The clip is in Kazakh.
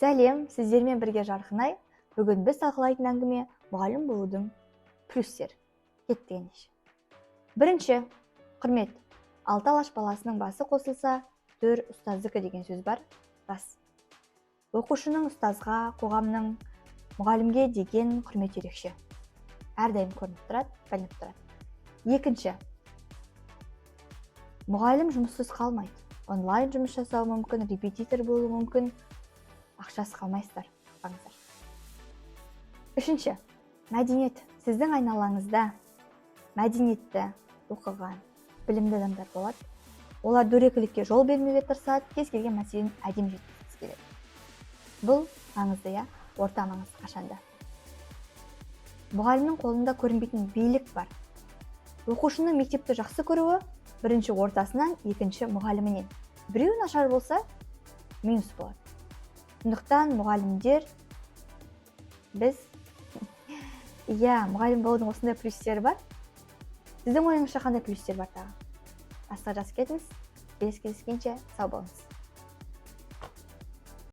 Сәлем, сіздермен бірге жарқынай. Бүгін біз талқылайтын әңгіме мұғалім болудың плюстері. Кеттік ендеше. Бірінші, құрмет. Алты алаш баласының басы қосылса, төр ұстаздікі деген сөз бар. Рас. Оқушының ұстазға, қоғамның, мұғалімге деген құрмет ерекше. Әрдайым көрініп тұрады, білініп тұрады. Екінші, мұғалім жұмыссыз қалмайды. Онлайн жұмыс жасау мүмкін, репетитор болу мүмкін, ақшасы қалмайсыздар. Баңыздар. Үшінші, мәдениет. Сіздің айналаңызда мәдениетті оқыған, білімді адамдар болады. Олар дөрекілікке жол бермеуге тырысады, кез келген мәселені әдемі жеткізгісі келеді. Бұл маңызды, орта маңызды қашанда. Мұғалімнің қолында көрінбейтін билік бар. Оқушының мектепті жақсы көруі бірінші ортасынан, екінші мұғалімінен. Біреу нашар болса, минус болады. Сондықтан мұғалімдер біз мұғалім болудың осындай плюстері бар. Сіздің ойыңызша қандай плюстер бар тағы? Астық жазып кетіңіз. Келесі кездескенше сау болыңыз.